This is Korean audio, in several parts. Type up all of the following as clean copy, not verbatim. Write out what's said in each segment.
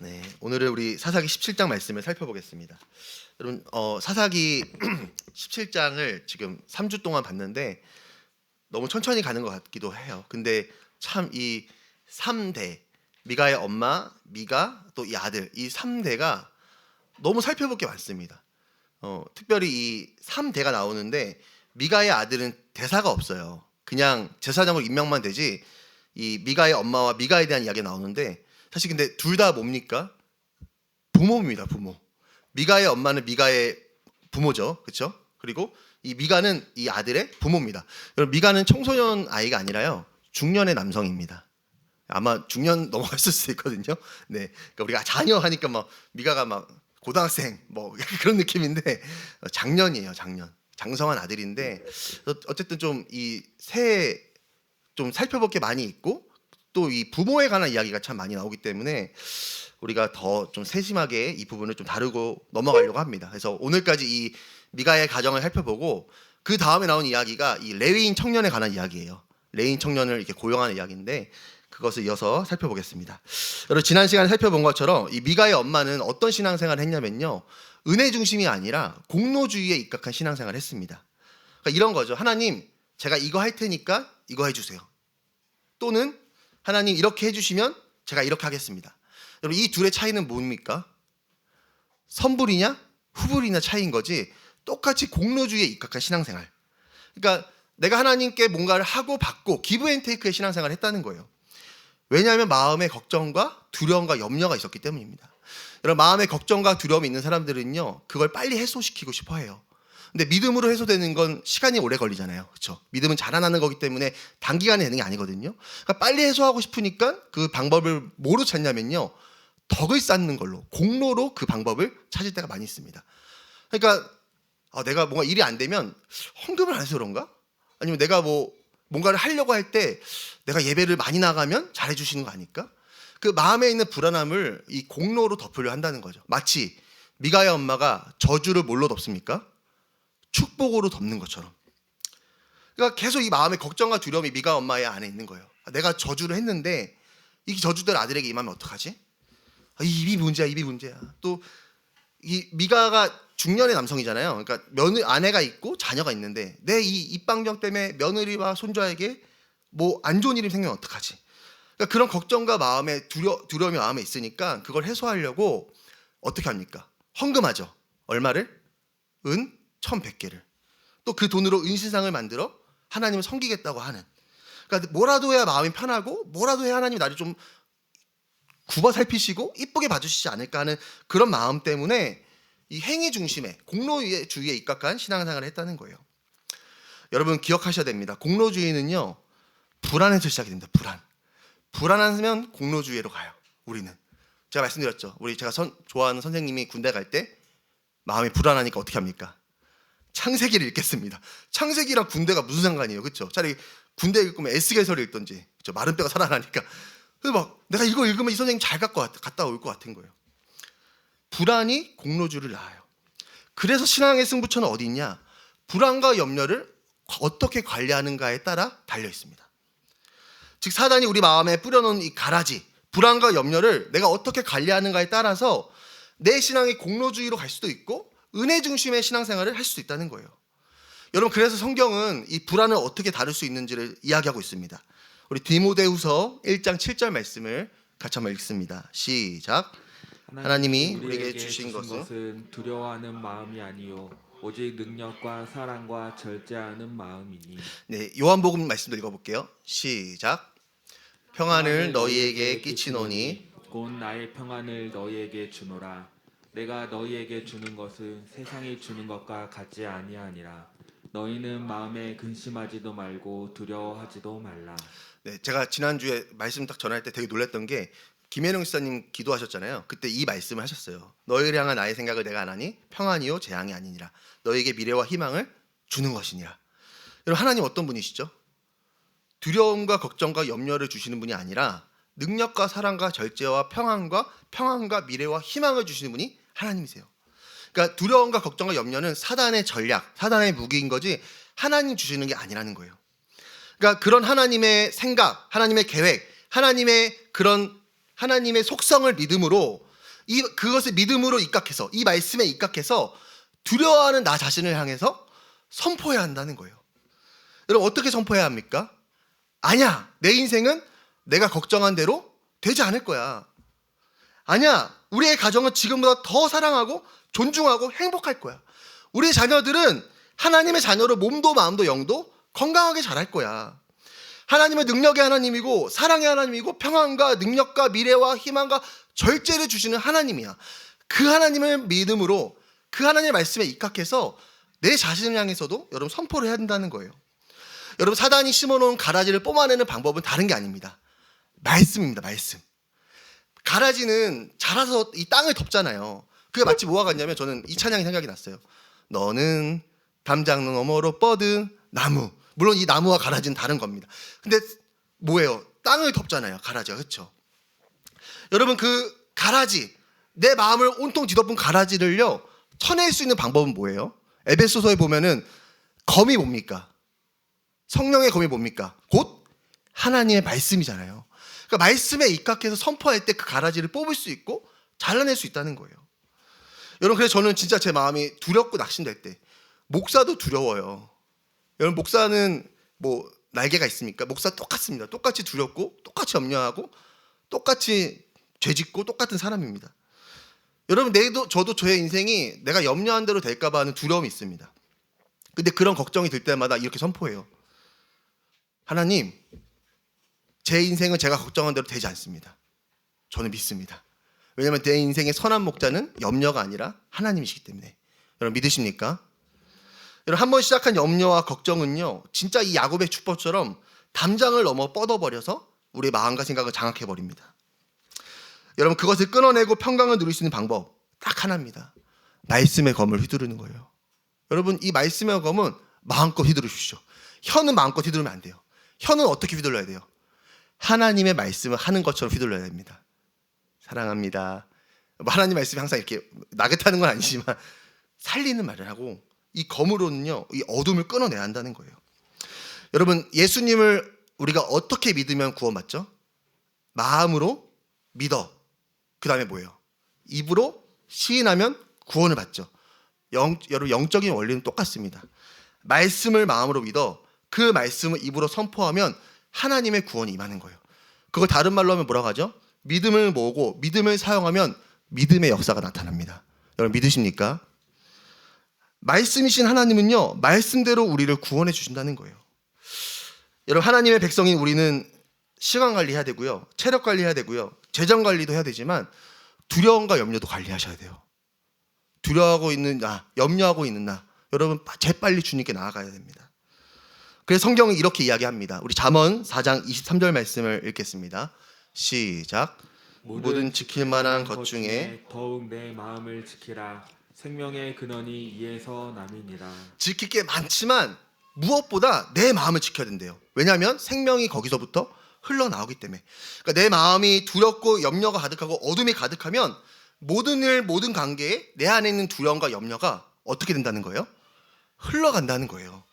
네, 오늘은 우리 사사기 17장 말씀을 살펴보겠습니다. 여러분, 사사기 17장을 지금 3주 동안 봤는데 너무 천천히 가는 것 같기도 해요. 근데 참 이 3대, 미가의 엄마, 미가, 또 이 아들, 이 3대가 너무 살펴볼 게 많습니다. 특별히 이 3대가 나오는데 미가의 아들은 대사가 없어요. 그냥 제사장으로 임명만 되지 이 미가의 엄마와 미가에 대한 이야기가 나오는데 사실 근데 둘 다 뭡니까? 부모입니다. 부모. 미가의 엄마는 미가의 부모죠. 그렇죠? 그리고 이 미가는 이 아들의 부모입니다. 여러분, 미가는 청소년 아이가 아니라요. 중년의 남성입니다. 아마 중년 넘어갔을 수도 있거든요. 네. 그러니까 우리가 자녀 하니까 막 미가가 막 고등학생 뭐 그런 느낌인데 장년이에요. 장년. 장성한 아들인데 어쨌든 좀 이 새 좀 살펴볼 게 많이 있고 또 이 부모에 관한 이야기가 참 많이 나오기 때문에 우리가 더 좀 세심하게 이 부분을 좀 다루고 넘어가려고 합니다. 그래서 오늘까지 이 미가의 가정을 살펴보고 그 다음에 나온 이야기가 이 레위인 청년에 관한 이야기예요. 레위인 청년을 이렇게 고용하는 이야기인데 그것을 이어서 살펴보겠습니다. 여러분, 지난 시간에 살펴본 것처럼 이 미가의 엄마는 어떤 신앙생활을 했냐면요, 은혜 중심이 아니라 공로주의에 입각한 신앙생활을 했습니다. 그러니까 이런 거죠. 하나님, 제가 이거 할 테니까 이거 해주세요. 또는 하나님 이렇게 해주시면 제가 이렇게 하겠습니다. 여러분, 이 둘의 차이는 뭡니까? 선불이냐 후불이냐 차이인 거지 똑같이 공로주의에 입각한 신앙생활. 그러니까 내가 하나님께 뭔가를 하고 받고 기브 앤 테이크의 신앙생활을 했다는 거예요. 왜냐하면 마음에 걱정과 두려움과 염려가 있었기 때문입니다. 여러분, 마음에 걱정과 두려움이 있는 사람들은요, 그걸 빨리 해소시키고 싶어 해요. 근데 믿음으로 해소되는 건 시간이 오래 걸리잖아요. 그렇죠? 믿음은 자라나는 거기 때문에 단기간에 되는 게 아니거든요. 그러니까 빨리 해소하고 싶으니까 그 방법을 뭐로 찾냐면요, 덕을 쌓는 걸로, 공로로 그 방법을 찾을 때가 많이 있습니다. 그러니까 내가 뭔가 일이 안 되면 헌금을 안 해서 그런가? 아니면 내가 뭔가를 하려고 할 때 내가 예배를 많이 나가면 잘해 주시는 거 아닐까? 그 마음에 있는 불안함을 이 공로로 덮으려 한다는 거죠. 마치 미가의 엄마가 저주를 뭘로 덮습니까? 축복으로 덮는 것처럼. 그러니까 계속 이 마음의 걱정과 두려움이 미가 엄마의 안에 있는 거예요. 내가 저주를 했는데 이 저주들 아들에게 임하면 어떡하지? 입이 문제야, 입이 문제야. 또 이 미가가 중년의 남성이잖아요. 그러니까 아내가 있고 자녀가 있는데 내 이 입방정 때문에 며느리와 손자에게 뭐 안 좋은 일이 생기면 어떡하지? 그러니까 그런 걱정과 마음의 두려움이 마음에 있으니까 그걸 해소하려고 어떻게 합니까? 헌금하죠. 얼마를? 은 1,100개를. 또 그 돈으로 은신상을 만들어 하나님을 섬기겠다고 하는. 그러니까 뭐라도 해야 마음이 편하고 뭐라도 해야 하나님이 나를 좀 굽어 살피시고 이쁘게 봐주시지 않을까 하는 그런 마음 때문에 이 행위 중심의 공로주의에 입각한 신앙생활을 했다는 거예요. 여러분, 기억하셔야 됩니다. 공로주의는요, 불안에서 시작이 됩니다. 불안하면 공로주의로 가요. 우리는 제가 말씀드렸죠. 제가 좋아하는 선생님이 군대 갈 때 마음이 불안하니까 어떻게 합니까? 창세기를 읽겠습니다. 창세기랑 군대가 무슨 상관이에요, 그렇죠? 차라리 군대 읽으면 에스겔서를 읽던지, 그렇죠? 마른 뼈가 살아나니까. 그래서 막 내가 이거 읽으면 이 선생님 잘 갔다 올 것 같은 거예요. 불안이 공로주를 낳아요. 그래서 신앙의 승부처는 어디 있냐? 불안과 염려를 어떻게 관리하는가에 따라 달려 있습니다. 즉, 사단이 우리 마음에 뿌려놓은 이 가라지, 불안과 염려를 내가 어떻게 관리하는가에 따라서 내 신앙이 공로주의로 갈 수도 있고 은혜 중심의 신앙생활을 할 수도 있다는 거예요. 여러분, 그래서 성경은 이 불안을 어떻게 다룰 수 있는지를 이야기하고 있습니다. 우리 디모데후서 1장 7절 말씀을 같이 한번 읽습니다. 시작. 하나님이 우리에게 주신 것은 두려워하는 마음이 아니요 오직 능력과 사랑과 절제하는 마음이니. 네, 요한복음 말씀도 읽어볼게요. 시작. 평안을 너희에게 끼치노니 곧 나의 평안을 너희에게 주노라. 내가 너희에게 주는 것은 세상이 주는 것과 같지 아니하니라. 너희는 마음에 근심하지도 말고 두려워하지도 말라. 네, 제가 지난주에 말씀 딱 전할 때 되게 놀랐던 게 김혜령 지사님 기도하셨잖아요. 그때 이 말씀을 하셨어요. 너희를 향한 나의 생각을 내가 안 하니 평안이요 재앙이 아니니라. 너희에게 미래와 희망을 주는 것이니라. 여러분, 하나님 어떤 분이시죠? 두려움과 걱정과 염려를 주시는 분이 아니라 능력과 사랑과 절제와 평안과 미래와 희망을 주시는 분이 하나님이세요. 그러니까 두려움과 걱정과 염려는 사단의 전략, 사단의 무기인 거지 하나님 주시는 게 아니라는 거예요. 그러니까 그런 하나님의 생각, 하나님의 계획, 하나님의 속성을 믿음으로 그것을 믿음으로 입각해서, 이 말씀에 입각해서 두려워하는 나 자신을 향해서 선포해야 한다는 거예요. 여러분, 어떻게 선포해야 합니까? 아니야, 내 인생은 내가 걱정한 대로 되지 않을 거야. 아니야, 우리의 가정은 지금보다 더 사랑하고 존중하고 행복할 거야. 우리 자녀들은 하나님의 자녀로 몸도 마음도 영도 건강하게 자랄 거야. 하나님은 능력의 하나님이고 사랑의 하나님이고 평안과 능력과 미래와 희망과 절제를 주시는 하나님이야. 그 하나님을 믿음으로 그 하나님의 말씀에 입각해서 내 자신을 향해서도 여러분 선포를 해야 한다는 거예요. 여러분, 사단이 심어놓은 가라지를 뽑아내는 방법은 다른 게 아닙니다. 말씀입니다. 말씀. 가라지는 자라서 이 땅을 덮잖아요. 그게 마치 뭐와 같냐면, 저는 이 찬양이 생각이 났어요. 너는 담장 너머로 뻗은 나무. 물론 이 나무와 가라지는 다른 겁니다. 근데 뭐예요? 땅을 덮잖아요. 가라지가. 그렇죠? 여러분, 그 가라지, 내 마음을 온통 뒤덮은 가라지를요 쳐낼 수 있는 방법은 뭐예요? 에베소서에 보면은 검이 뭡니까? 성령의 검이 뭡니까? 곧 하나님의 말씀이잖아요. 그러니까 말씀에 입각해서 선포할 때 그 가라지를 뽑을 수 있고 잘라낼 수 있다는 거예요. 여러분, 그래서 저는 진짜 제 마음이 두렵고 낙심될 때, 목사도 두려워요. 여러분, 목사는 뭐 날개가 있습니까? 목사 똑같습니다. 똑같이 두렵고 똑같이 염려하고 똑같이 죄짓고 똑같은 사람입니다. 여러분, 저도 저의 인생이 내가 염려한 대로 될까 봐 하는 두려움이 있습니다. 근데 그런 걱정이 들 때마다 이렇게 선포해요. 하나님, 제 인생은 제가 걱정한 대로 되지 않습니다. 저는 믿습니다. 왜냐하면 내 인생의 선한 목자는 염려가 아니라 하나님이시기 때문에. 여러분, 믿으십니까? 여러분, 한번 시작한 염려와 걱정은요, 진짜 이 야곱의 축복처럼 담장을 넘어 뻗어버려서 우리의 마음과 생각을 장악해버립니다. 여러분, 그것을 끊어내고 평강을 누릴 수 있는 방법 딱 하나입니다. 말씀의 검을 휘두르는 거예요. 여러분, 이 말씀의 검은 마음껏 휘두르십시오. 혀는 마음껏 휘두르면 안 돼요. 혀는 어떻게 휘둘러야 돼요? 하나님의 말씀을 하는 것처럼 휘둘러야 됩니다. 사랑합니다. 뭐 하나님 말씀이 항상 이렇게 나긋하는 건 아니지만 살리는 말을 하고, 이 검으로는요 이 어둠을 끊어내야 한다는 거예요. 여러분, 예수님을 우리가 어떻게 믿으면 구원받죠? 마음으로 믿어. 그 다음에 뭐예요? 입으로 시인하면 구원을 받죠. 여러분, 영적인 원리는 똑같습니다. 말씀을 마음으로 믿어 그 말씀을 입으로 선포하면 하나님의 구원이 임하는 거예요. 그걸 다른 말로 하면 뭐라고 하죠? 믿음을 모으고 믿음을 사용하면 믿음의 역사가 나타납니다. 여러분, 믿으십니까? 말씀이신 하나님은요 말씀대로 우리를 구원해 주신다는 거예요. 여러분, 하나님의 백성인 우리는 시간 관리해야 되고요, 체력 관리해야 되고요, 재정 관리도 해야 되지만 두려움과 염려도 관리하셔야 돼요. 두려워하고 있는 나, 염려하고 있는 나, 여러분 재빨리 주님께 나아가야 됩니다. 그래서 성경은 이렇게 이야기합니다. 우리 잠언 4장 23절 말씀을 읽겠습니다. 시작. 모든 지킬 만한 것 중에 더욱 내 마음을 지키라. 생명의 근원이 이에서 남이니라. 지킬 게 많지만 무엇보다 내 마음을 지켜야 된대요. 왜냐하면 생명이 거기서부터 흘러나오기 때문에. 그러니까 내 마음이 두렵고 염려가 가득하고 어둠이 가득하면 모든 일, 모든 관계에 내 안에 있는 두려움과 염려가 어떻게 된다는 거예요? 흘러간다는 거예요.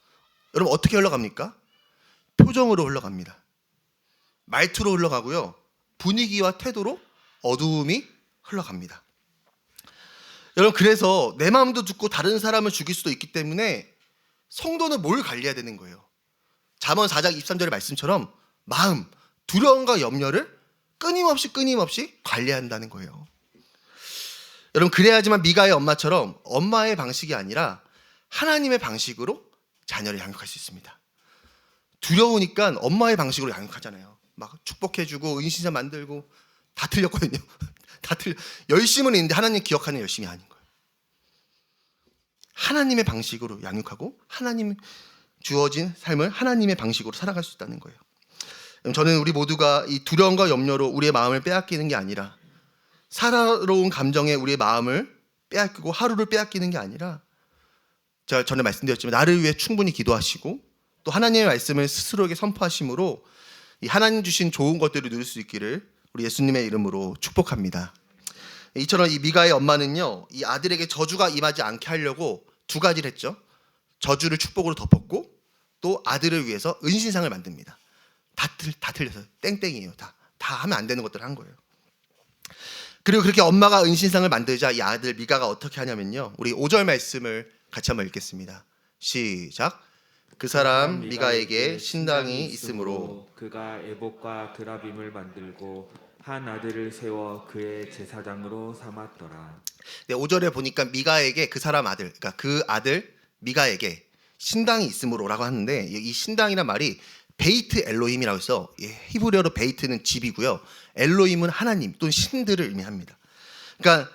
여러분, 어떻게 흘러갑니까? 표정으로 흘러갑니다. 말투로 흘러가고요, 분위기와 태도로 어두움이 흘러갑니다. 여러분, 그래서 내 마음도 죽고 다른 사람을 죽일 수도 있기 때문에 성도는 뭘 관리해야 되는 거예요? 잠언 4장 23절의 말씀처럼 마음, 두려움과 염려를 끊임없이 관리해야 한다는 거예요. 여러분, 그래야지만 미가의 엄마처럼 엄마의 방식이 아니라 하나님의 방식으로 자녀를 양육할 수 있습니다. 두려우니까 엄마의 방식으로 양육하잖아요. 막 축복해주고 은신자 만들고 다 틀렸거든요. 다 틀려. 열심은 있는데 하나님 기억하는 열심이 아닌 거예요. 하나님의 방식으로 양육하고 하나님 주어진 삶을 하나님의 방식으로 살아갈 수 있다는 거예요. 저는 우리 모두가 이 두려움과 염려로 우리의 마음을 빼앗기는 게 아니라, 사라로운 감정에 우리의 마음을 빼앗기고 하루를 빼앗기는 게 아니라, 제가 전에 말씀드렸지만 나를 위해 충분히 기도하시고 또 하나님의 말씀을 스스로에게 선포하심으로 이 하나님 주신 좋은 것들을 누릴 수 있기를 우리 예수님의 이름으로 축복합니다. 이처럼 이 미가의 엄마는요 이 아들에게 저주가 임하지 않게 하려고 두 가지를 했죠. 저주를 축복으로 덮었고 또 아들을 위해서 은신상을 만듭니다. 다 틀려서 땡땡이에요. 다 하면 안 되는 것들을 한 거예요. 그리고 그렇게 엄마가 은신상을 만들자 이 아들 미가가 어떻게 하냐면요. 우리 5절 말씀을 같이 한번 읽겠습니다. 시작. 그 사람 미가에게 신당이 있으므로 그가 에봇과 드라빔을 만들고 한 아들을 세워 그의 제사장으로 삼았더라. 네, 5절에 보니까 미가에게 그 사람 아들, 그러니까 그 아들 미가에게 신당이 있으므로라고 하는데 이 신당이란 말이 베이트 엘로힘이라고 해서 히브리어로 베이트는 집이고요. 엘로힘은 하나님 또는 신들을 의미합니다. 그러니까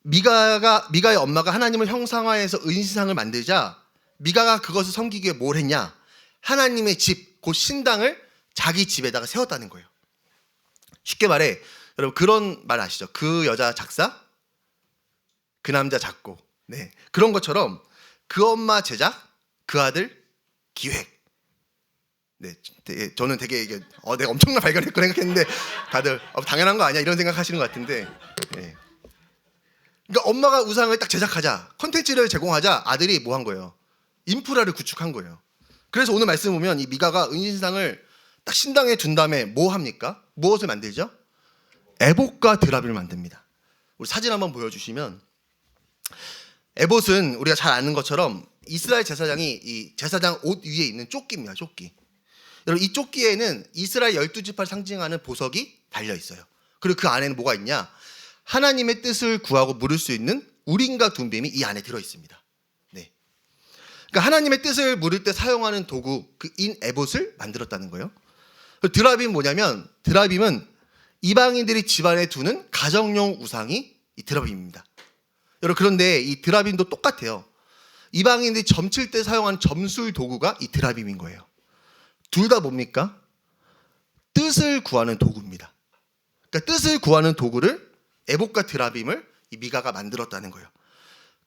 미가의 엄마가 하나님을 형상화해서 은신상을 만들자 미가가 그것을 섬기기 위해 뭘 했냐? 하나님의 집, 곧 신당을 자기 집에다가 세웠다는 거예요. 쉽게 말해, 여러분 그런 말 아시죠? 그 여자 작사, 그 남자 작고, 네 그런 것처럼 그 엄마 제작, 그 아들 기획. 네, 저는 되게 이게 내가 엄청난 발견했고 생각했는데 다들 당연한 거 아니야 이런 생각하시는 것 같은데. 네. 그러니까 엄마가 우상을 딱 제작하자, 컨텐츠를 제공하자 아들이 뭐 한 거예요? 인프라를 구축한 거예요. 그래서 오늘 말씀 보면 이 미가가 은신상을 딱 신당에 둔 다음에 뭐 합니까? 무엇을 만들죠? 에봇과 드라빔을 만듭니다. 우리 사진 한번 보여주시면 에봇은 우리가 잘 아는 것처럼 이스라엘 제사장이 이 제사장 옷 위에 있는 조끼입니다. 조끼. 여러분 이 조끼에는 이스라엘 12지파를 상징하는 보석이 달려 있어요. 그리고 그 안에는 뭐가 있냐? 하나님의 뜻을 구하고 물을 수 있는 우림과 둠빔이 이 안에 들어 있습니다. 네. 그러니까 하나님의 뜻을 물을 때 사용하는 도구 그 인 에봇을 만들었다는 거예요. 드라빔 뭐냐면 드라빔은 이방인들이 집안에 두는 가정용 우상이 이 드라빔입니다. 여러분 그런데 이 드라빔도 똑같아요. 이방인들이 점칠 때 사용하는 점술 도구가 이 드라빔인 거예요. 둘 다 뭡니까? 뜻을 구하는 도구입니다. 그러니까 뜻을 구하는 도구를 에봇과 드라빔을 이 미가가 만들었다는 거예요.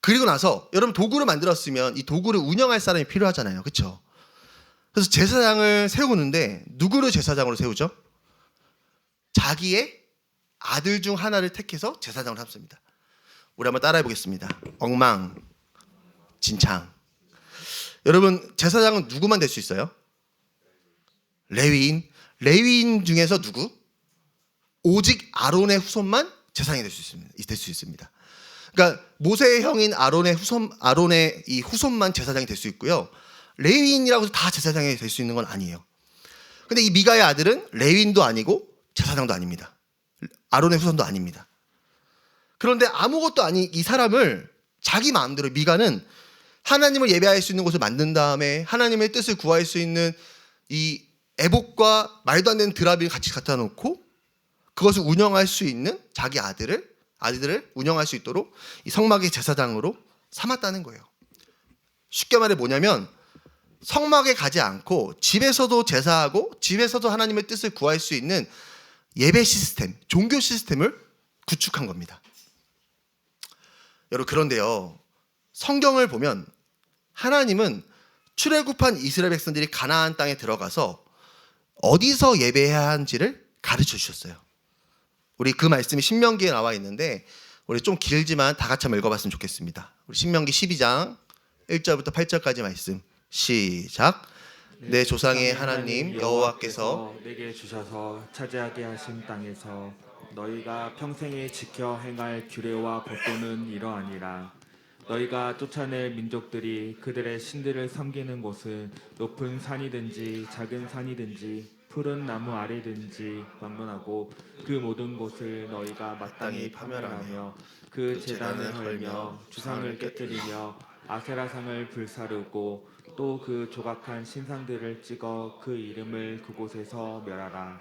그리고 나서 여러분 도구를 만들었으면 이 도구를 운영할 사람이 필요하잖아요. 그렇죠? 그래서 제사장을 세우는데 누구를 제사장으로 세우죠? 자기의 아들 중 하나를 택해서 제사장으로 삼습니다. 우리 한번 따라해 보겠습니다. 엉망진창. 여러분 제사장은 누구만 될 수 있어요? 레위인 중에서 누구? 오직 아론의 후손만 제사장이 될 수 있습니다. 그러니까 모세의 형인 아론의 이 후손만 제사장이 될 수 있고요. 레위인이라고 해서 다 제사장이 될 수 있는 건 아니에요. 근데 이 미가의 아들은 레위인도 아니고 제사장도 아닙니다. 아론의 후손도 아닙니다. 그런데 아무것도 아닌 이 사람을 자기 마음대로 미가는 하나님을 예배할 수 있는 곳을 만든 다음에 하나님의 뜻을 구할 수 있는 이 에봇과 말도 안 되는 드라빔을 같이 갖다 놓고 그것을 운영할 수 있는 자기 아들을 운영할 수 있도록 이 성막의 제사장으로 삼았다는 거예요. 쉽게 말해 뭐냐면 성막에 가지 않고 집에서도 제사하고 집에서도 하나님의 뜻을 구할 수 있는 예배 시스템, 종교 시스템을 구축한 겁니다. 여러분 그런데요. 성경을 보면 하나님은 출애굽한 이스라엘 백성들이 가나안 땅에 들어가서 어디서 예배해야 하는지를 가르쳐 주셨어요. 우리 그 말씀이 신명기에 나와 있는데 우리 좀 길지만 다 같이 한번 읽어봤으면 좋겠습니다. 우리 신명기 12장 1절부터 8절까지 말씀 시작. 내 조상의 하나님 여호와께서 내게 주셔서 차지하게 하신 땅에서 너희가 평생에 지켜 행할 규례와 법도는 이러하니라. 너희가 쫓아낼 민족들이 그들의 신들을 섬기는 곳은 높은 산이든지 작은 산이든지 푸른 나무 아래든지 방문하고 그 모든 곳을 너희가 마땅히 파멸하며 그 제단을 헐며 주상을 깨뜨리며 아세라상을 불사르고 또 그 조각한 신상들을 찍어 그 이름을 그곳에서 멸하라.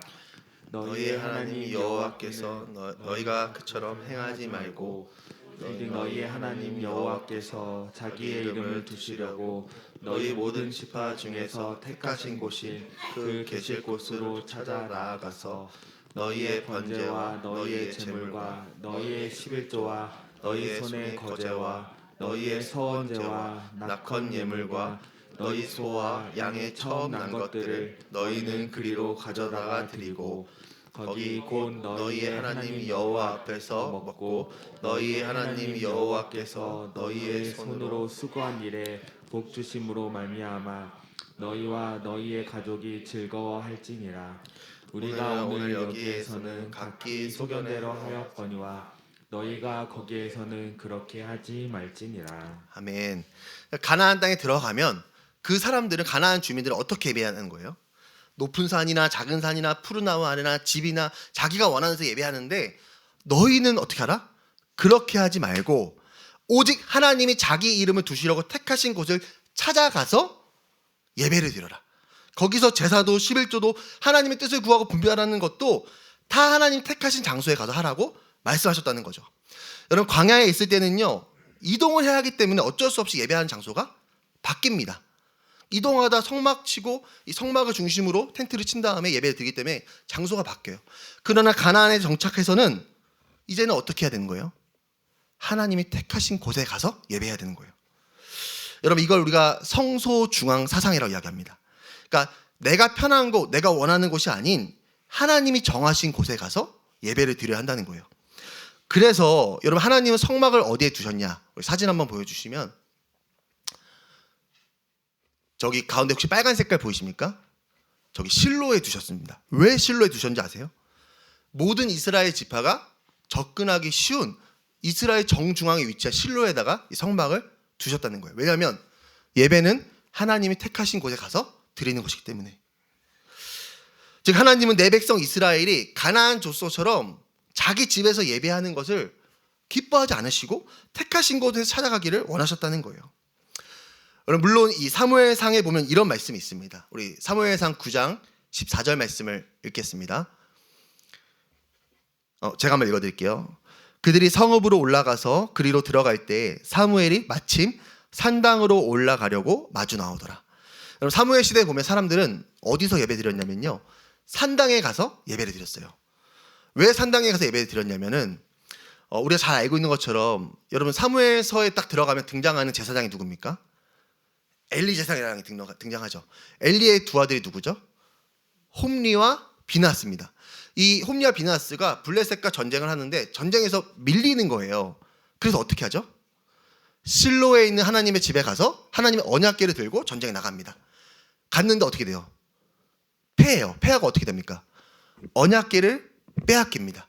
너희의 하나님 여호와께서 너희가 그처럼 행하지 말고 너희의 하나님 여호와께서 자기의 이름을 두시려고 너희 모든 지파 중에서 택하신 곳인 그 계실 곳으로 찾아 나아가서 너희의 번제와 너희의 제물과 너희의 11조와 너희 손의 거제와 너희의 서원제와 낙헌 예물과 너희 소와 양의 처음 난 것들을 너희는 그리로 가져다가 드리고 거기 곧 너희의 하나님 여호와 앞에서 먹고 너희의 하나님 여호와께서 너희의 손으로 수고한 일에 복 주심으로 말미암아 너희와 너희의 가족이 즐거워할지니라. 우리가 오늘 여기에서는 각기 소견대로 하였거니와 너희가 거기에서는 그렇게 하지 말지니라. 아멘. 가나안 땅에 들어가면 그 사람들은 가나안 주민들은 어떻게 예배하는 거예요? 높은 산이나 작은 산이나 푸른 나무 아래나 집이나 자기가 원하는 데서 예배하는데 너희는 어떻게 하라? 그렇게 하지 말고 오직 하나님이 자기 이름을 두시려고 택하신 곳을 찾아가서 예배를 드려라. 거기서 제사도 11조도 하나님의 뜻을 구하고 분별하는 것도 다 하나님 택하신 장소에 가서 하라고 말씀하셨다는 거죠. 여러분 광야에 있을 때는요 이동을 해야 하기 때문에 어쩔 수 없이 예배하는 장소가 바뀝니다. 이동하다 성막 치고 이 성막을 중심으로 텐트를 친 다음에 예배를 드리기 때문에 장소가 바뀌어요. 그러나 가나안에 정착해서는 이제는 어떻게 해야 되는 거예요? 하나님이 택하신 곳에 가서 예배해야 되는 거예요. 여러분 이걸 우리가 성소중앙 사상이라고 이야기합니다. 그러니까 내가 편한 곳, 내가 원하는 곳이 아닌 하나님이 정하신 곳에 가서 예배를 드려야 한다는 거예요. 그래서 여러분 하나님은 성막을 어디에 두셨냐? 우리 사진 한번 보여주시면 저기 가운데 혹시 빨간 색깔 보이십니까? 저기 실로에 두셨습니다. 왜 실로에 두셨는지 아세요? 모든 이스라엘 지파가 접근하기 쉬운 이스라엘 정중앙에 위치한 실로에다가 이 성막을 두셨다는 거예요. 왜냐하면 예배는 하나님이 택하신 곳에 가서 드리는 것이기 때문에. 즉 하나님은 내 백성 이스라엘이 가나안 족속처럼 자기 집에서 예배하는 것을 기뻐하지 않으시고 택하신 곳에서 찾아가기를 원하셨다는 거예요. 물론 이 사무엘상에 보면 이런 말씀이 있습니다. 우리 사무엘상 9장 14절 말씀을 읽겠습니다. 제가 한번 읽어드릴게요. 그들이 성읍으로 올라가서 그리로 들어갈 때 사무엘이 마침 산당으로 올라가려고 마주 나오더라. 여러분 사무엘 시대에 보면 사람들은 어디서 예배 드렸냐면요 산당에 가서 예배를 드렸어요. 왜 산당에 가서 예배를 드렸냐면은 우리가 잘 알고 있는 것처럼 여러분 사무엘서에 딱 들어가면 등장하는 제사장이 누굽니까? 엘리 제사장이 등장하죠. 엘리의 두 아들이 누구죠? 홈리와 비나스입니다. 이 홈리와 비나스가 블레셋과 전쟁을 하는데 전쟁에서 밀리는 거예요. 그래서 어떻게 하죠? 실로에 있는 하나님의 집에 가서 하나님의 언약궤를 들고 전쟁에 나갑니다. 갔는데 어떻게 돼요? 패해요. 패하고 어떻게 됩니까? 언약궤를 빼앗깁니다.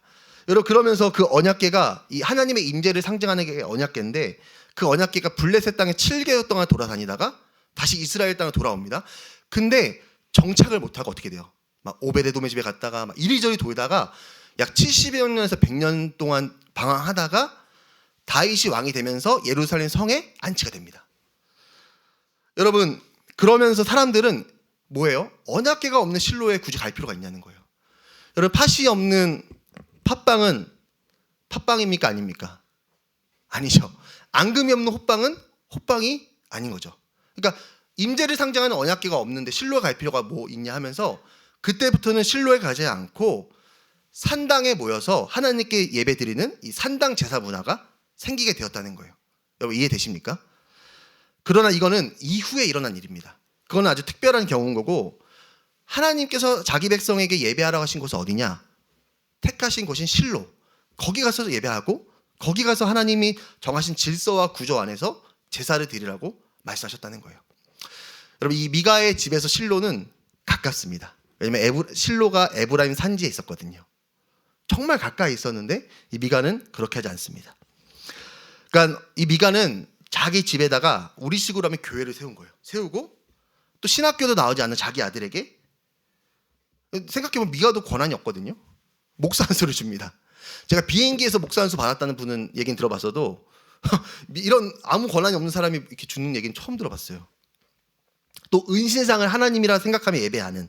여러분 그러면서 그 언약궤가 이 하나님의 임재를 상징하는 게 언약궤인데 그 언약궤가 블레셋 땅에 7개월 동안 돌아다니다가 다시 이스라엘 땅에 돌아옵니다. 근데 정착을 못하고 어떻게 돼요? 막 오베데돔의 집에 갔다가 막 이리저리 돌다가 약 70여 년에서 100년 동안 방황하다가 다윗이 왕이 되면서 예루살렘 성에 안치가 됩니다. 여러분 그러면서 사람들은 뭐예요? 언약궤가 없는 실로에 굳이 갈 필요가 있냐는 거예요. 여러분 팥이 없는 팥빵은 팥빵입니까 아닙니까? 아니죠. 앙금이 없는 호빵은 호빵이 아닌 거죠. 그러니까 임재를 상징하는 언약궤가 없는데 실로에 갈 필요가 뭐 있냐 하면서 그때부터는 실로에 가지 않고 산당에 모여서 하나님께 예배드리는 이 산당 제사 문화가 생기게 되었다는 거예요. 여러분 이해되십니까? 그러나 이거는 이후에 일어난 일입니다. 그건 아주 특별한 경우인 거고 하나님께서 자기 백성에게 예배하라고 하신 곳은 어디냐? 택하신 곳인 실로. 거기 가서 예배하고 거기 가서 하나님이 정하신 질서와 구조 안에서 제사를 드리라고 말씀하셨다는 거예요. 여러분 이 미가의 집에서 실로는 가깝습니다. 왜냐하면 실로가 에브라임 산지에 있었거든요. 정말 가까이 있었는데 이 미가는 그렇게 하지 않습니다. 그러니까 이 미가는 자기 집에다가 우리식으로 하면 교회를 세운 거예요. 세우고 또 신학교도 나오지 않는 자기 아들에게 생각해보면 미가도 권한이 없거든요. 목사 한 수를 줍니다. 제가 비행기에서 목사 한 수 받았다는 분은 얘기는 들어봤어도 이런 아무 권한이 없는 사람이 이렇게 주는 얘기는 처음 들어봤어요. 또 은신상을 하나님이라 생각하며 예배하는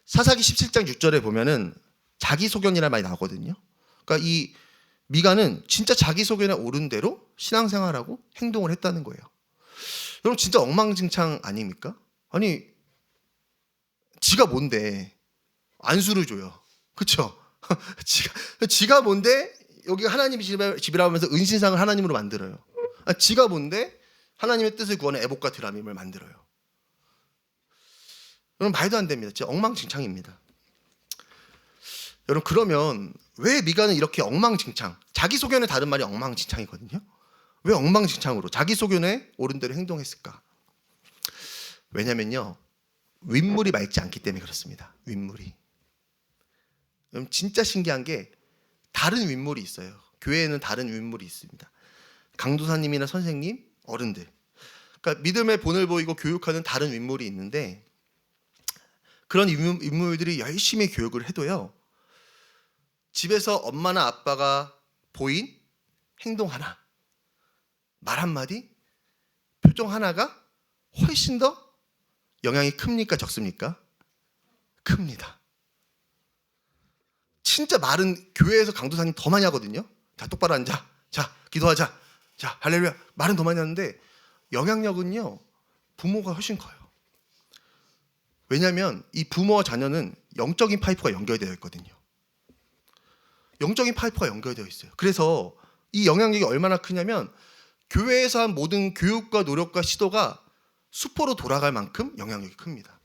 사사기 17장 6절에 보면은 자기소견이라는 말이 나오거든요. 그러니까 이 미가는 진짜 자기소견에 오른 대로 신앙생활하고 행동을 했다는 거예요. 여러분 진짜 엉망진창 아닙니까? 아니 지가 뭔데 안수를 줘요. 그렇죠? 지가 뭔데 여기가 하나님의 집이라고 하면서 은신상을 하나님으로 만들어요. 지가 뭔데 하나님의 뜻을 구하는 에봇과 드라밈을 만들어요. 여러분 말도 안 됩니다. 진짜 엉망진창입니다. 여러분 그러면 왜 미가는 이렇게 엉망진창, 자기소견의 다른 말이 엉망진창이거든요. 왜 엉망진창으로 자기소견에 옳은 대로 행동했을까? 왜냐면요 윗물이 맑지 않기 때문에 그렇습니다. 윗물이 여러분 진짜 신기한 게 다른 윗물이 있어요. 교회에는 다른 윗물이 있습니다. 강도사님이나 선생님, 어른들. 그러니까 믿음의 본을 보이고 교육하는 다른 윗물이 있는데 그런 윗물들이 열심히 교육을 해도요. 집에서 엄마나 아빠가 보인 행동 하나, 말 한마디, 표정 하나가 훨씬 더 영향이 큽니까 적습니까? 큽니다. 진짜 말은 교회에서 강도사님 더 많이 하거든요. 자, 똑바로 앉아. 자, 기도하자. 자, 할렐루야. 말은 더 많이 하는데 영향력은요. 부모가 훨씬 커요. 왜냐하면 이 부모와 자녀는 영적인 파이프가 연결되어 있거든요. 영적인 파이프가 연결되어 있어요. 그래서 이 영향력이 얼마나 크냐면 교회에서 한 모든 교육과 노력과 시도가 수포로 돌아갈 만큼 영향력이 큽니다.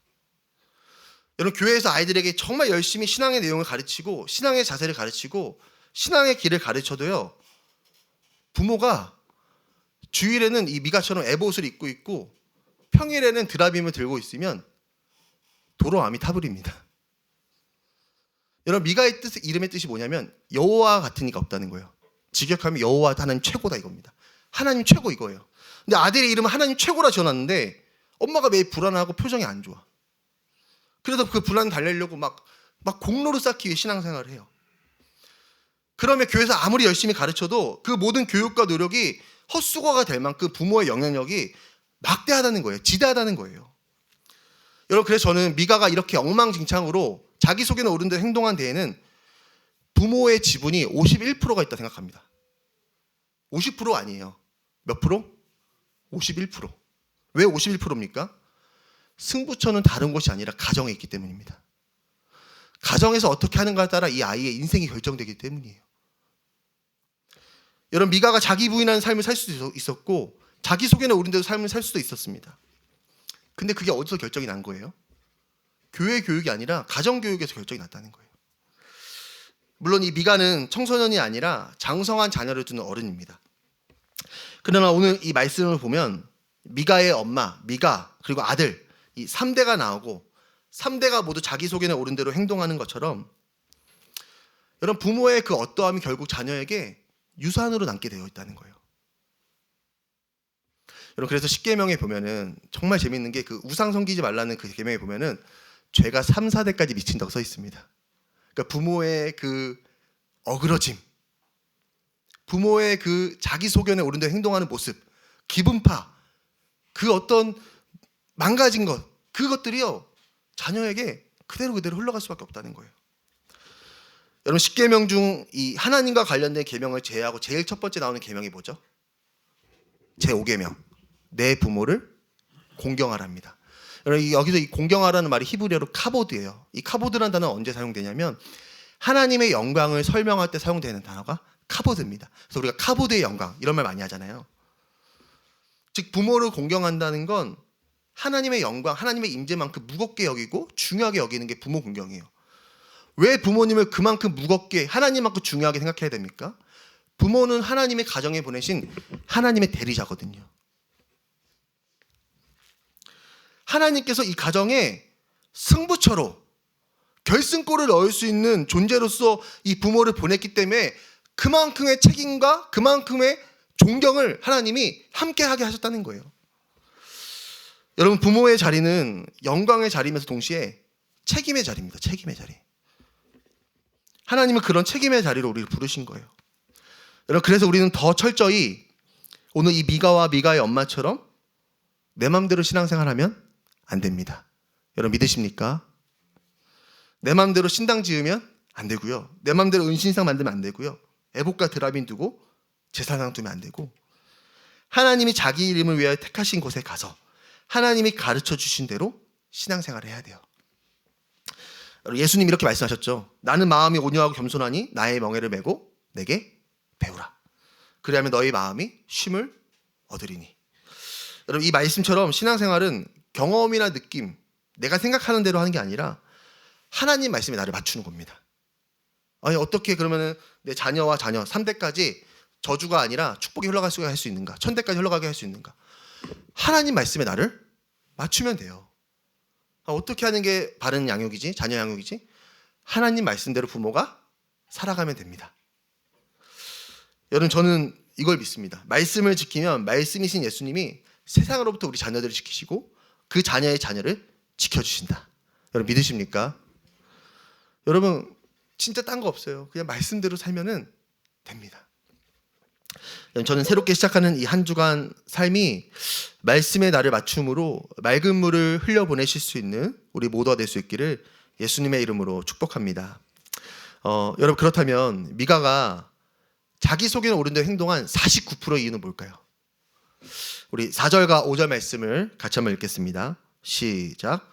여러분 교회에서 아이들에게 정말 열심히 신앙의 내용을 가르치고 신앙의 자세를 가르치고 신앙의 길을 가르쳐도요. 부모가 주일에는 이 미가처럼 에봇을 입고 있고 평일에는 드라빔을 들고 있으면 도로암이 타버립니다. 여러분 미가의 뜻, 이름의 뜻이 뭐냐면 여호와 같은 이가 없다는 거예요. 직역하면 여호와 하나님 최고다 이겁니다. 하나님 최고 이거예요. 근데 아들의 이름은 하나님 최고라 지어놨는데 엄마가 매일 불안하고 표정이 안 좋아. 그래서 그 불안 달래려고 막 공로를 쌓기 위해 신앙생활을 해요. 그러면 교회에서 아무리 열심히 가르쳐도 그 모든 교육과 노력이 헛수고가 될 만큼 부모의 영향력이 막대하다는 거예요. 지대하다는 거예요. 여러분 그래서 저는 미가가 이렇게 엉망진창으로 자기소개는 어른들 행동한 데에는 부모의 지분이 51%가 있다 생각합니다. 50% 아니에요. 몇 프로? 51%. 왜 51%입니까? 승부처는 다른 곳이 아니라 가정에 있기 때문입니다. 가정에서 어떻게 하는가에 따라 이 아이의 인생이 결정되기 때문이에요. 여러분 미가가 자기 부인하는 삶을 살 수도 있었고 자기 속에는 어른들 삶을 살 수도 있었습니다. 근데 그게 어디서 결정이 난 거예요? 교회 교육이 아니라 가정 교육에서 결정이 났다는 거예요. 물론 이 미가는 청소년이 아니라 장성한 자녀를 두는 어른입니다. 그러나 오늘 이 말씀을 보면 미가의 엄마, 미가 그리고 아들 이 3대가 나오고 3대가 모두 자기 속에는 옳은 대로 행동하는 것처럼 여러분 부모의 그 어떠함이 결국 자녀에게 유산으로 남게 되어 있다는 거예요. 여러분 그래서 십계명에 보면은 정말 재밌는 게 그 우상 섬기지 말라는 그 계명에 보면은 죄가 3, 4대까지 미친다고 써 있습니다. 그러니까 부모의 그 어그러짐, 부모의 그 자기 소견에 옳은 대로 행동하는 모습, 기분파, 그 어떤 망가진 것, 그것들이요 자녀에게 그대로 흘러갈 수밖에 없다는 거예요. 여러분 십계명 중 이 하나님과 관련된 계명을 제외하고 제일 첫 번째 나오는 계명이 뭐죠? 제5계명, 내 부모를 공경하랍니다. 여러분 여기서 이 공경하라는 말이 히브리어로 카보드예요. 이 카보드라는 단어는 언제 사용되냐면 하나님의 영광을 설명할 때 사용되는 단어가 카보드입니다. 그래서 우리가 카보드의 영광 이런 말 많이 하잖아요. 즉 부모를 공경한다는 건 하나님의 영광, 하나님의 임재만큼 무겁게 여기고 중요하게 여기는 게 부모 공경이에요. 왜 부모님을 그만큼 무겁게 하나님만큼 중요하게 생각해야 됩니까? 부모는 하나님의 가정에 보내신 하나님의 대리자거든요. 하나님께서 이 가정에 승부처로 결승골을 넣을 수 있는 존재로서 이 부모를 보냈기 때문에 그만큼의 책임과 그만큼의 존경을 하나님이 함께하게 하셨다는 거예요. 여러분 부모의 자리는 영광의 자리면서 동시에 책임의 자리입니다. 책임의 자리. 하나님은 그런 책임의 자리로 우리를 부르신 거예요. 여러분 그래서 우리는 더 철저히 오늘 이 미가와 미가의 엄마처럼 내 마음대로 신앙생활하면 안 됩니다. 여러분 믿으십니까? 내 마음대로 신당 지으면 안 되고요. 내 마음대로 은신상 만들면 안 되고요. 애복과 드라빔 두고 제사상 두면 안 되고 하나님이 자기 이름을 위하여 택하신 곳에 가서 하나님이 가르쳐 주신 대로 신앙생활을 해야 돼요. 예수님이 이렇게 말씀하셨죠. 나는 마음이 온유하고 겸손하니 나의 멍에를 메고 내게 배우라. 그리하면 너희 마음이 쉼을 얻으리니. 여러분 이 말씀처럼 신앙생활은 경험이나 느낌, 내가 생각하는 대로 하는 게 아니라 하나님 말씀에 나를 맞추는 겁니다. 아니 어떻게 그러면은 내 자녀와 자녀 3대까지 저주가 아니라 축복이 흘러가게 할 수 있는가? 1000대까지 흘러가게 할 수 있는가? 하나님 말씀에 나를 맞추면 돼요. 어떻게 하는 게 바른 양육이지? 자녀 양육이지? 하나님 말씀대로 부모가 살아가면 됩니다. 여러분, 저는 이걸 믿습니다. 말씀을 지키면 말씀이신 예수님이 세상으로부터 우리 자녀들을 지키시고 그 자녀의 자녀를 지켜주신다. 여러분 믿으십니까? 여러분 진짜 딴 거 없어요. 그냥 말씀대로 살면은 됩니다. 저는 새롭게 시작하는 이 한 주간 삶이 말씀의 날을 맞춤으로 맑은 물을 흘려보내실 수 있는 우리 모두가 될 수 있기를 예수님의 이름으로 축복합니다. 여러분, 그렇다면 미가가 자기속에는 옳은 대로 행동한 49%의 이유는 뭘까요? 우리 4절과 5절 말씀을 같이 한번 읽겠습니다. 시작.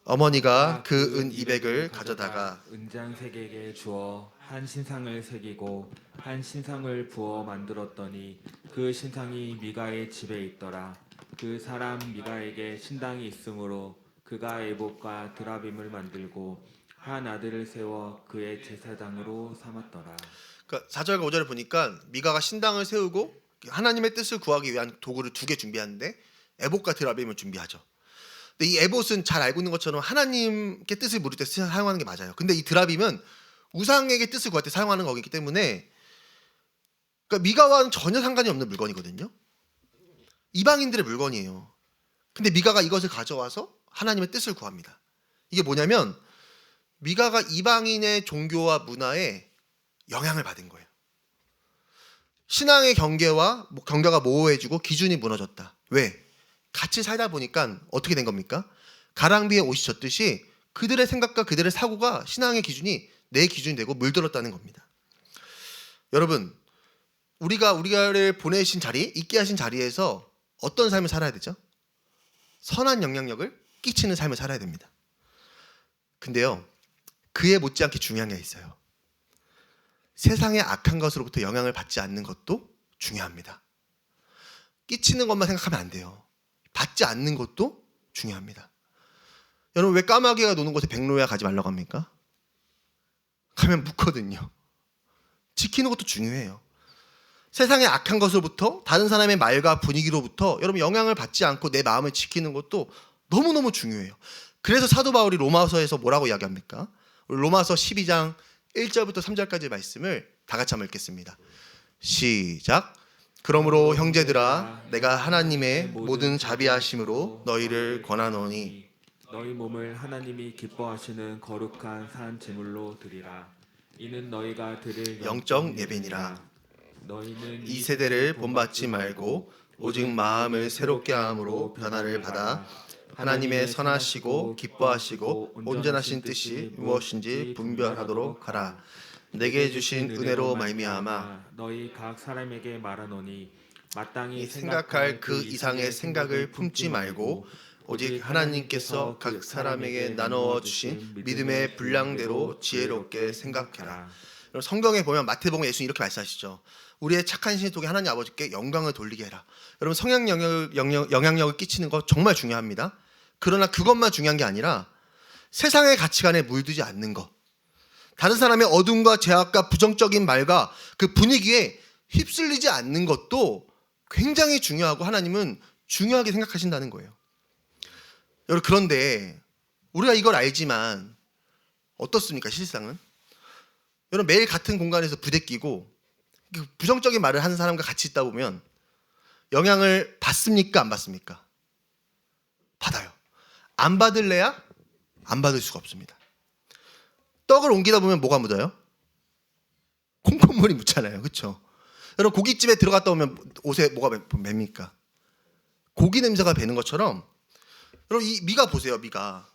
어머니가 그 은 200을 가져다가 은장 3개에게 주어 한 신상을 새기고 한 신상을 부어 만들었더니 그 신상이 미가의 집에 있더라. 그 사람 미가에게 신당이 있으므로 그가 에봇과 드라빔을 만들고 한 아들을 세워 그의 제사장으로 삼았더라. 그러니까 4절과 5절을 보니까 미가가 신당을 세우고 하나님의 뜻을 구하기 위한 도구를 2개 준비하는데 에봇과 드라빔을 준비하죠. 근데 이 에봇은 잘 알고 있는 것처럼 하나님께 뜻을 물을 때 사용하는 게 맞아요. 근데 이 드라빔은 우상에게 뜻을 구할 때 사용하는 거기 때문에 그러니까 미가와는 전혀 상관이 없는 물건이거든요. 이방인들의 물건이에요. 근데 미가가 이것을 가져와서 하나님의 뜻을 구합니다. 이게 뭐냐면 미가가 이방인의 종교와 문화에 영향을 받은 거예요. 신앙의 경계가 모호해지고 기준이 무너졌다. 왜? 같이 살다 보니까 어떻게 된 겁니까? 가랑비에 옷이 젖듯이 그들의 생각과 그들의 사고가 신앙의 기준이 내 기준이 되고 물들었다는 겁니다. 여러분, 우리가를 보내신 자리, 있게 하신 자리에서 어떤 삶을 살아야 되죠? 선한 영향력을 끼치는 삶을 살아야 됩니다. 근데요, 그에 못지않게 중요한 게 있어요. 세상의 악한 것으로부터 영향을 받지 않는 것도 중요합니다. 끼치는 것만 생각하면 안 돼요. 받지 않는 것도 중요합니다. 여러분, 왜 까마귀가 노는 곳에 백로야 가지 말라고 합니까? 가면 묻거든요. 지키는 것도 중요해요. 세상의 악한 것으로부터, 다른 사람의 말과 분위기로부터 여러분 영향을 받지 않고 내 마음을 지키는 것도 너무너무 중요해요. 그래서 사도 바울이 로마서에서 뭐라고 이야기합니까? 로마서 12장 1절부터 3절까지의 말씀을 다 같이 한번 읽겠습니다. 시작. 그러므로 형제들아, 내가 하나님의 모든 자비하심으로 너희를 권하노니 너희 몸을 하나님이 기뻐하시는 거룩한 산 제물로 드리라. 이는 너희가 드릴 영적 예배니라. 너희는 이 세대를 본받지 말고 오직 마음을 새롭게 함으로 변화를 받아 하나님의 선하시고 기뻐하시고 온전하신 뜻이 무엇인지 분별하도록 하라. 내게 주신 은혜로 말미암아 너희 각 사람에게 말하노니 마땅히 생각할 그 이상의 생각을 품지 말고 오직 하나님께서 각 사람에게 나누어 주신 믿음의 분량대로 지혜롭게 생각해라. 성경에 보면 마태복음 예수님 이렇게 말씀하시죠. 우리의 착한 신이 속에 하나님 아버지께 영광을 돌리게 해라. 여러분, 성향 영향력을 끼치는 거 정말 중요합니다. 그러나 그것만 중요한 게 아니라 세상의 가치관에 물들지 않는 것, 다른 사람의 어둠과 죄악과 부정적인 말과 그 분위기에 휩쓸리지 않는 것도 굉장히 중요하고 하나님은 중요하게 생각하신다는 거예요. 여러분, 그런데 우리가 이걸 알지만 어떻습니까? 실상은 여러분, 매일 같은 공간에서 부대끼고 부정적인 말을 하는 사람과 같이 있다 보면 영향을 받습니까? 안 받습니까? 받아요. 안 받을래야 안 받을 수가 없습니다. 떡을 옮기다 보면 뭐가 묻어요? 콩고물이 묻잖아요. 그렇죠? 여러분, 고깃집에 들어갔다 오면 옷에 뭐가 맵니까? 고기 냄새가 배는 것처럼 여러분, 이 미가 보세요. 미가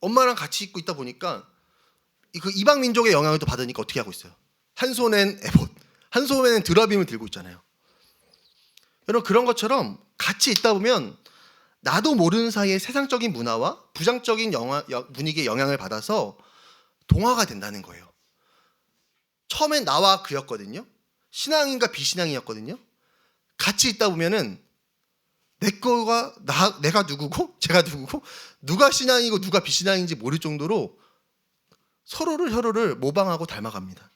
엄마랑 같이 있고 있다 보니까 그 이방 민족의 영향을 또 받으니까 어떻게 하고 있어요? 한 손엔 에봇, 한 손에는 드라빔을 들고 있잖아요. 여러분, 그런 것처럼 같이 있다 보면 나도 모르는 사이에 세상적인 문화와 부정적인 분위기에 영향을 받아서 동화가 된다는 거예요. 처음엔 나와 그였거든요. 신앙인과 비신앙이었거든요. 같이 있다 보면은 내가 누구고 제가 누구고 누가 신앙이고 누가 비신앙인지 모를 정도로 서로를 모방하고 닮아갑니다.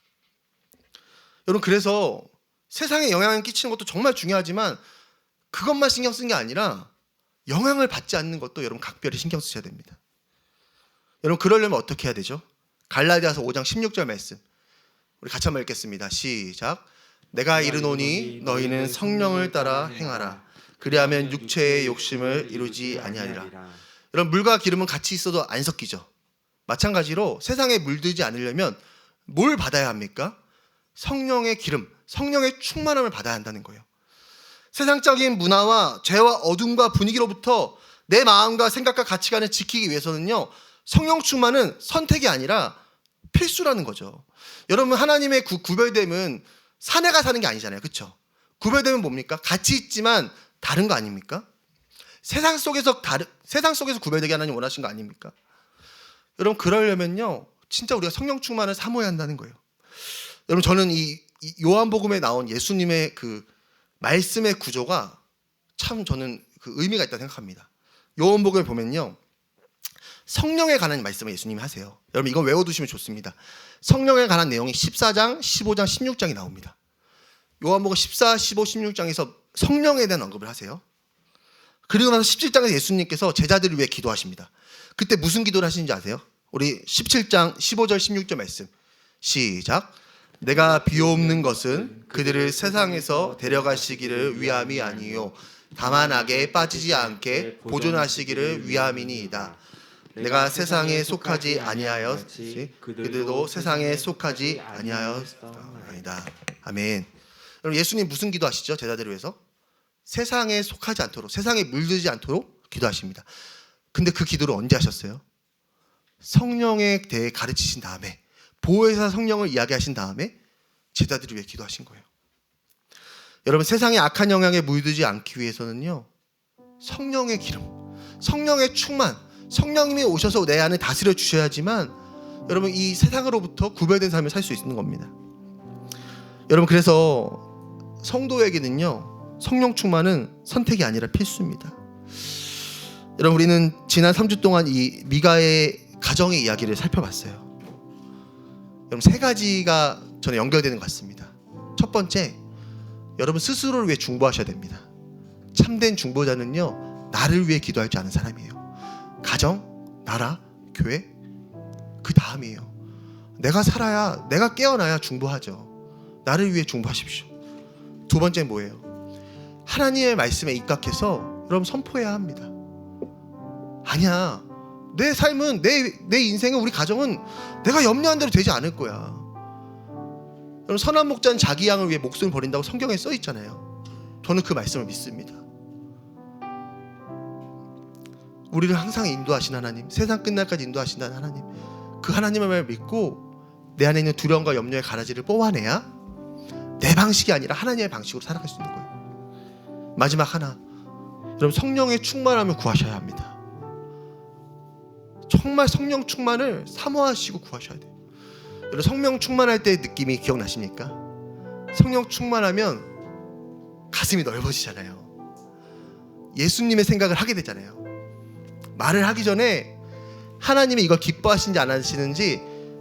여러분, 그래서 세상에 영향을 끼치는 것도 정말 중요하지만 그것만 신경 쓰는 게 아니라 영향을 받지 않는 것도 여러분 각별히 신경 쓰셔야 됩니다. 여러분, 그러려면 어떻게 해야 되죠? 갈라디아서 5장 16절 말씀 우리 같이 한번 읽겠습니다. 시작. 내가 이르노니 너희는 성령을 따라 행하라. 그리하면 육체의 욕심을 이루지 아니하리라. 여러분, 물과 기름은 같이 있어도 안 섞이죠. 마찬가지로 세상에 물들지 않으려면 뭘 받아야 합니까? 성령의 기름, 성령의 충만함을 받아야 한다는 거예요. 세상적인 문화와 죄와 어둠과 분위기로부터 내 마음과 생각과 가치관을 지키기 위해서는요, 성령 충만은 선택이 아니라 필수라는 거죠. 여러분, 하나님의 구별됨은 사내가 사는 게 아니잖아요. 그렇죠? 구별됨은 뭡니까? 같이 있지만 다른 거 아닙니까? 세상 속에서 구별되게 하나님 원하신 거 아닙니까? 여러분, 그러려면요, 진짜 우리가 성령 충만을 사모해야 한다는 거예요. 여러분, 저는 이 요한복음에 나온 예수님의 그 말씀의 구조가 참 저는 그 의미가 있다고 생각합니다. 요한복음에 보면요, 성령에 관한 말씀을 예수님이 하세요. 여러분, 이건 외워두시면 좋습니다. 성령에 관한 내용이 14장, 15장, 16장이 나옵니다. 요한복음 14, 15, 16장에서 성령에 대한 언급을 하세요. 그리고 나서 17장에서 예수님께서 제자들을 위해 기도하십니다. 그때 무슨 기도를 하시는지 아세요? 우리 17장 15절 16절 말씀 시작. 내가 비옵는 것은 그들을 세상에서 데려가시기를 위함이 아니요 다만 악에 빠지지 않게 보존하시기를 위함이니이다. 내가 세상에 속하지 아니하였지 그들도 세상에 속하지 아니하였나이다. 아멘. 여러분, 예수님 무슨 기도하시죠? 제자들을 위해서 세상에 속하지 않도록, 세상에 물들지 않도록 기도하십니다. 근데 그 기도를 언제 하셨어요? 성령에 대해 가르치신 다음에, 보혜사 성령을 이야기하신 다음에 제자들을 위해 기도하신 거예요. 여러분, 세상의 악한 영향에 물들지 않기 위해서는요, 성령의 기름, 성령의 충만, 성령님이 오셔서 내 안에 다스려 주셔야지만 여러분, 이 세상으로부터 구별된 삶을 살 수 있는 겁니다. 여러분, 그래서 성도에게는요, 성령 충만은 선택이 아니라 필수입니다. 여러분, 우리는 지난 3주 동안 이 미가의 가정의 이야기를 살펴봤어요. 여러분, 세 가지가 저는 연결되는 것 같습니다. 첫 번째, 여러분 스스로를 위해 중보하셔야 됩니다. 참된 중보자는요, 나를 위해 기도하지 않은 사람이에요. 가정, 나라, 교회, 그 다음이에요. 내가 살아야, 내가 깨어나야 중보하죠. 나를 위해 중보하십시오. 두 번째는 뭐예요? 하나님의 말씀에 입각해서 여러분 선포해야 합니다. 아니야, 내 삶은, 내 인생은, 우리 가정은 내가 염려한 대로 되지 않을 거야. 여러분, 선한 목자는 자기 양을 위해 목숨을 버린다고 성경에 써 있잖아요. 저는 그 말씀을 믿습니다. 우리를 항상 인도하신 하나님, 세상 끝날까지 인도하신다는 하나님, 그 하나님의 말을 믿고 내 안에 있는 두려움과 염려의 가라지를 뽑아내야 내 방식이 아니라 하나님의 방식으로 살아갈 수 있는 거예요. 마지막 하나, 여러분, 성령의 충만함을 구하셔야 합니다. 정말 성령 충만을 사모하시고 구하셔야 돼요. 여러분, 성령 충만할 때의 느낌이 기억나십니까? 성령 충만하면 가슴이 넓어지잖아요. 예수님의 생각을 하게 되잖아요. 말을 하기 전에 하나님이 이걸 기뻐하시는지 안 하시는지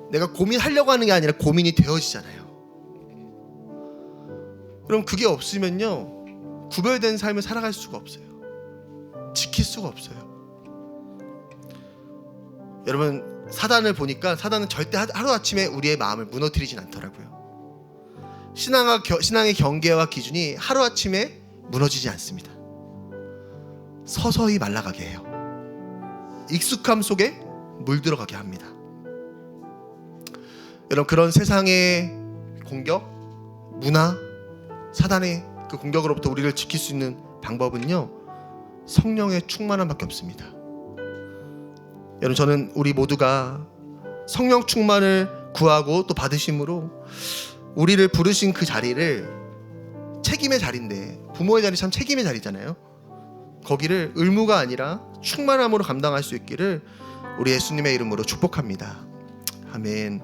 내가 고민하려고 하는 게 아니라 고민이 되어지잖아요. 그럼 그게 없으면요, 구별된 삶을 살아갈 수가 없어요. 지킬 수가 없어요. 여러분, 사단을 보니까 사단은 절대 하루아침에 우리의 마음을 무너뜨리진 않더라고요. 신앙의 경계와 기준이 하루아침에 무너지지 않습니다. 서서히 말라가게 해요. 익숙함 속에 물들어가게 합니다. 여러분, 그런 세상의 공격, 문화, 사단의 그 공격으로부터 우리를 지킬 수 있는 방법은요, 성령의 충만함밖에 없습니다. 여러분, 저는 우리 모두가 성령 충만을 구하고 또 받으심으로 우리를 부르신 그 자리를, 책임의 자리인데, 부모의 자리 참 책임의 자리잖아요. 거기를 의무가 아니라 충만함으로 감당할 수 있기를 우리 예수님의 이름으로 축복합니다. 아멘.